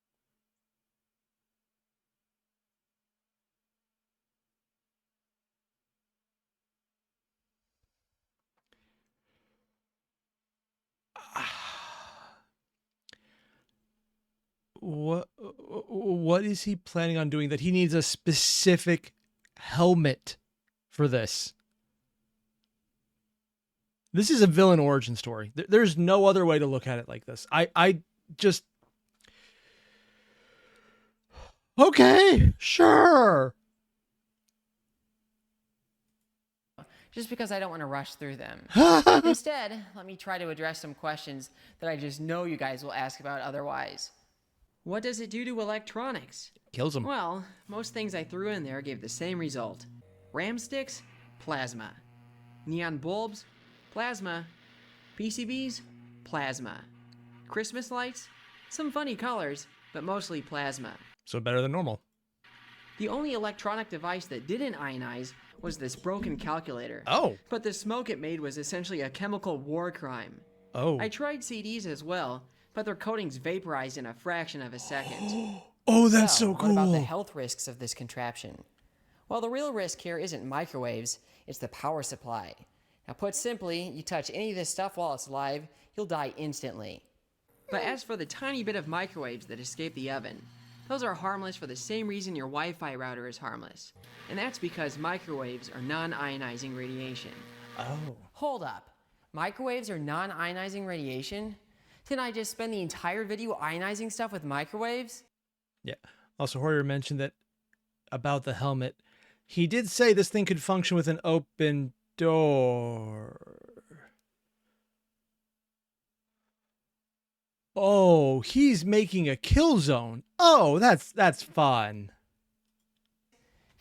What is he planning on doing that he needs a specific helmet for this? This is a villain origin story. There's no other way to look at it like this. I just... Okay, sure. Just because I don't want to rush through them. Instead, let me try to address some questions that I just know you guys will ask about otherwise. What does it do to electronics? Kills him. Well, most things I threw in there gave the same result. RAM sticks, plasma. Neon bulbs, plasma. PCBs, plasma. Christmas lights, some funny colors, but mostly plasma. So better than normal. The only electronic device that didn't ionize was this broken calculator. Oh. But the smoke it made was essentially a chemical war crime. Oh. I tried CDs as well, but their coatings vaporized in a fraction of a second. Oh, that's so What about the cool. health risks of this contraption? Well, the real risk here isn't microwaves, it's the power supply. Now, put simply, you touch any of this stuff while it's live, you'll die instantly. But as for the tiny bit of microwaves that escape the oven, those are harmless for the same reason your Wi-Fi router is harmless. And that's because microwaves are non-ionizing radiation. Oh. Hold up. Microwaves are non-ionizing radiation? Didn't I just spend the entire video ionizing stuff with microwaves? Yeah. Also, Hoyer mentioned that about the helmet. He did say this thing could function with an open door. Oh, he's making a kill zone. Oh, that's fun.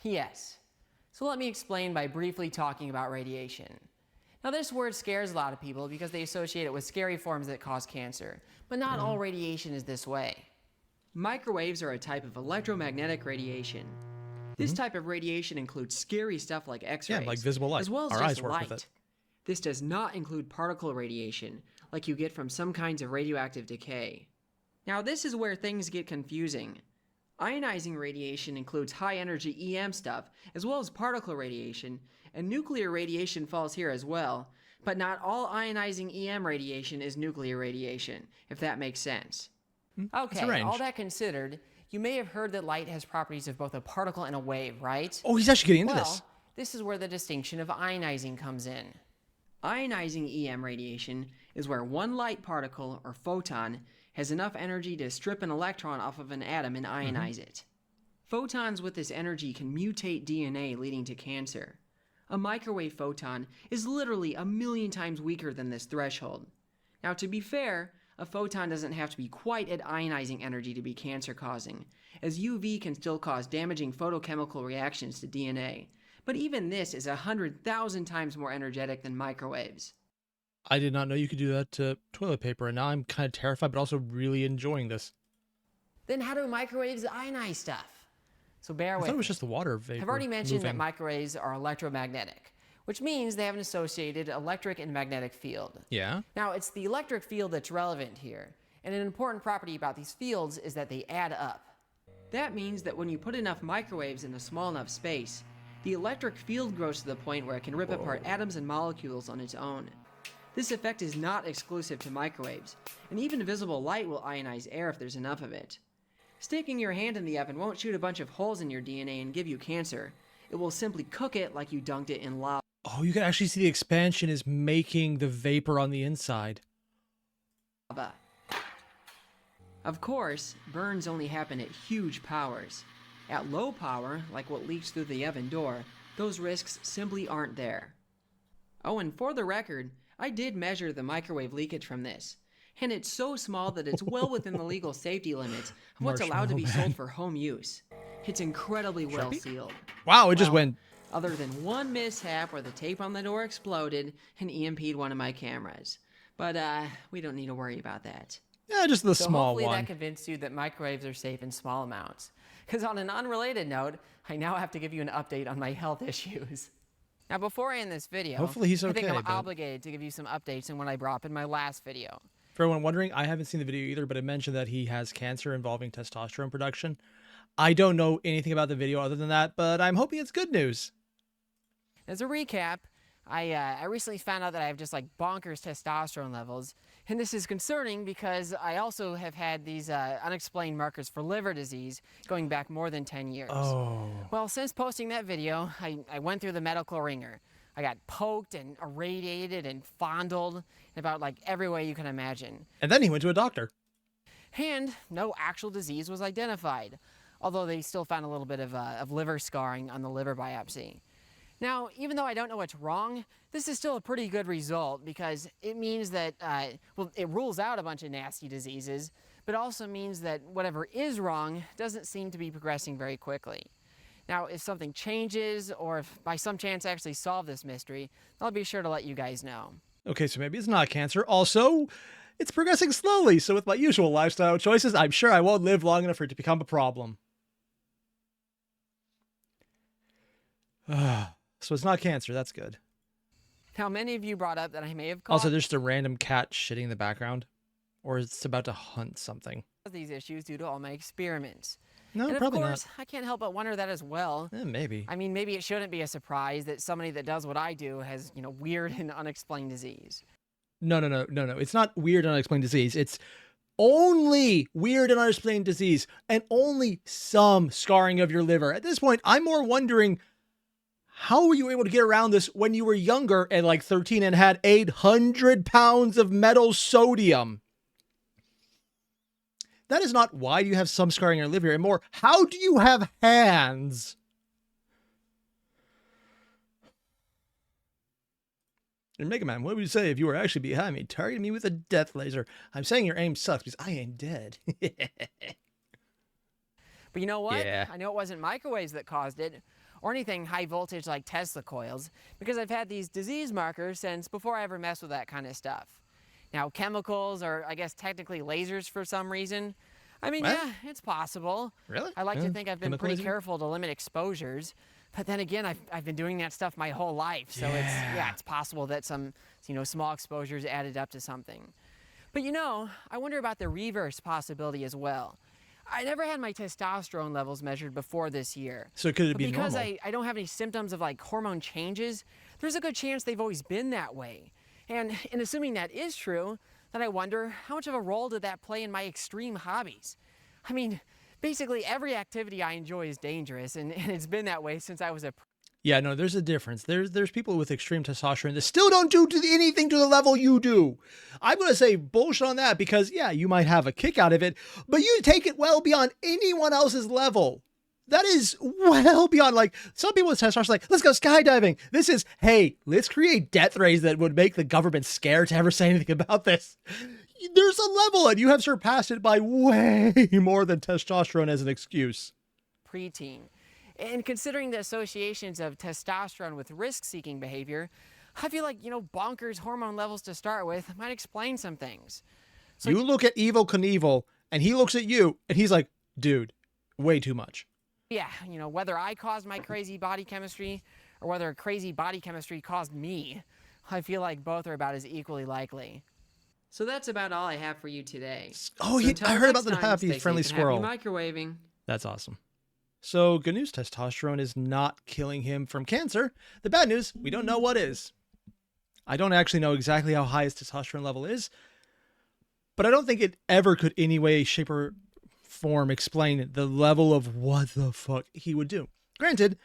Yes. So let me explain by briefly talking about radiation. Now this word scares a lot of people because they associate it with scary forms that cause cancer, but not all radiation is this way. Microwaves are a type of electromagnetic radiation. This type of radiation includes scary stuff like X-rays, Yeah, like visible light. as well as Our just eyes work light. with it. This does not include particle radiation, like you get from some kinds of radioactive decay. Now this is where things get confusing. Ionizing radiation includes high-energy EM stuff, as well as particle radiation, and nuclear radiation falls here as well, but not all ionizing EM radiation is nuclear radiation, if that makes sense. Okay, range. all that considered, you may have heard that light has properties of both a particle and a wave, right? Oh, he's actually getting into Well, this. this is where the distinction of ionizing comes in. Ionizing EM radiation is where one light particle, or photon, has enough energy to strip an electron off of an atom and ionize it. Photons with this energy can mutate DNA, leading to cancer. A microwave photon is literally 1,000,000 times weaker than this threshold. Now, to be fair, a photon doesn't have to be quite at ionizing energy to be cancer-causing, as UV can still cause damaging photochemical reactions to DNA. But even this is 100,000 times more energetic than microwaves. I did not know you could do that to toilet paper, and now I'm kind of terrified, but also really enjoying this. Then how do microwaves ionize stuff? So bear I with thought it me. was just the water vapor. I've already mentioned that moving. microwaves are electromagnetic, which means they have an associated electric and magnetic field. Yeah? Now, it's the electric field that's relevant here, and an important property about these fields is that they add up. That means that when you put enough microwaves in a small enough space, the electric field grows to the point where it can rip apart atoms and molecules on its own. This effect is not exclusive to microwaves, and even visible light will ionize air if there's enough of it. Sticking your hand in the oven won't shoot a bunch of holes in your DNA and give you cancer. It will simply cook it like you dunked it in lava. Oh, you can actually see the expansion is making the vapor on the inside. Of course, burns only happen at huge powers. At low power, like what leaks through the oven door, those risks simply aren't there. Oh, and for the record, I did measure the microwave leakage from this, and it's so small that it's well within the legal safety limits of what's allowed to be Marshmallow sold for home use. It's incredibly well sealed. Wow, it just Well, went... Other than one mishap where the tape on the door exploded and EMP'd one of my cameras. But we don't need to worry about that. Yeah, just the So small hopefully one. that convinced you that microwaves are safe in small amounts. Because on an unrelated note, I now have to give you an update on my health issues. Now, before I end this video, Hopefully he's I think okay, I'm but- obligated to give you some updates on what I brought up in my last video. For everyone wondering, I haven't seen the video either, but it mentioned that he has cancer involving testosterone production. I don't know anything about the video other than that, but I'm hoping it's good news. As a recap, I recently found out that I have just like bonkers testosterone levels, and this is concerning because I also have had these unexplained markers for liver disease going back more than 10 years. Oh. Well, since posting that video, I went through the medical ringer. I got poked and irradiated and fondled in about like every way you can imagine. And then he went to a doctor. And no actual disease was identified, although they still found a little bit of liver scarring on the liver biopsy. Now, even though I don't know what's wrong, this is still a pretty good result because it means that, well, it rules out a bunch of nasty diseases, but also means that whatever is wrong doesn't seem to be progressing very quickly. Now, if something changes or if by some chance I actually solve this mystery, I'll be sure to let you guys know. Okay, so maybe it's not cancer. Also, it's progressing slowly, so with my usual lifestyle choices, I'm sure I won't live long enough for it to become a problem. So it's not cancer, that's good. Now, many of you brought up that I may have caused Also, there's just a random cat shitting in the background. Or it's about to hunt something. these issues due to all my experiments. No, And of probably course, I can't help but wonder that as well. not. Maybe. I mean, maybe it shouldn't be a surprise that somebody that does what I do has, weird and unexplained disease. No. It's not weird and unexplained disease. It's only weird and unexplained disease and only some scarring of your liver. At this point, I'm more wondering, how were you able to get around this when you were younger and like 13 and had 800 pounds of metal sodium? That is not why do you have some scarring on your liver, and more, how do you have hands? And Mega Man, what would you say if you were actually behind me, targeting me with a death laser? I'm saying your aim sucks because I ain't dead. But you know what? Yeah. I know it wasn't microwaves that caused it, or anything high voltage like Tesla coils, because I've had these disease markers since before I ever messed with that kind of stuff. Now, chemicals, or I guess technically lasers for some reason, I mean, What? yeah, it's possible. Really? I like Yeah. to think I've been Chemical pretty laser? careful to limit exposures, but then again, I've been doing that stuff my whole life, so it's possible that some small exposures added up to something. But I wonder about the reverse possibility as well. I never had my testosterone levels measured before this year. So could it But be because normal? I don't have any symptoms of like hormone changes, there's a good chance they've always been that way. And in assuming that is true, then I wonder how much of a role did that play in my extreme hobbies? I mean, basically every activity I enjoy is dangerous, and it's been that way since I was a Yeah, no, there's a difference. There's people with extreme testosterone that still don't do anything to the level you do. I'm going to say bullshit on that because, yeah, you might have a kick out of it, but you take it well beyond anyone else's level. That is well beyond, like, some people with testosterone are like, let's go skydiving. This is, hey, let's create death rays that would make the government scared to ever say anything about this. There's a level, and you have surpassed it by way more than testosterone as an excuse. preteen. And considering the associations of testosterone with risk-seeking behavior, I feel like, bonkers hormone levels to start with might explain some things. So You look at Evil Knievel, and he looks at you, and he's like, dude, way too much. yeah, whether I caused my crazy body chemistry or whether crazy body chemistry caused me, I feel like both are about as equally likely. So that's about all I have for you today. Oh, So until I heard about next the time, happy stay friendly safe and happy squirrel. microwaving. That's awesome. So good news, testosterone is not killing him from cancer. The bad news, we don't know what is. I don't actually know exactly how high his testosterone level is, but I don't think it ever could any way, shape, or form explain the level of what the fuck he would do. Granted,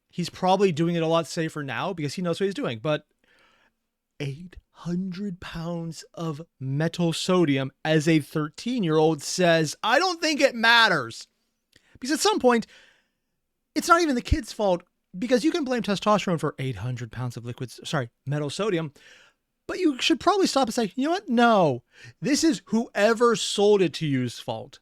he's probably doing it a lot safer now because he knows what he's doing, but 800 pounds of metal sodium as a 13-year-old says, I don't think it matters. Because at some point, it's not even the kid's fault, because you can blame testosterone for 800 pounds of metal sodium, but you should probably stop and say, you know what? No, this is whoever sold it to you's fault.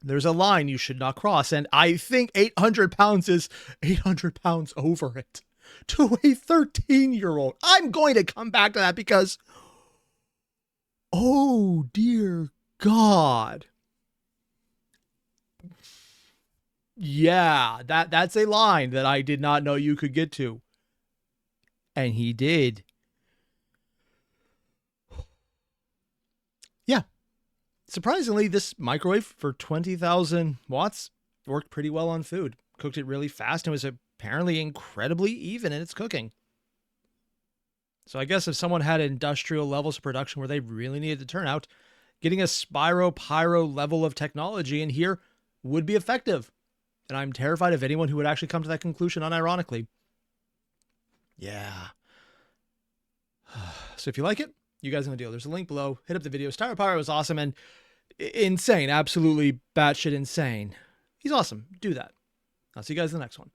There's a line you should not cross, and I think 800 pounds is 800 pounds over it to a 13-year-old. I'm going to come back to that because, oh dear God. Yeah, that's a line that I did not know you could get to. And he did. Yeah. Surprisingly, this microwave for 20,000 watts worked pretty well on food. Cooked it really fast and was apparently incredibly even in its cooking. So I guess if someone had industrial levels of production where they really needed the turnout, getting a Styropyro level of technology in here would be effective. And I'm terrified of anyone who would actually come to that conclusion unironically. Yeah. So if you like it, you guys know the deal. There's a link below. Hit up the video. Styropyro was awesome and insane. Absolutely batshit insane. He's awesome. Do that. I'll see you guys in the next one.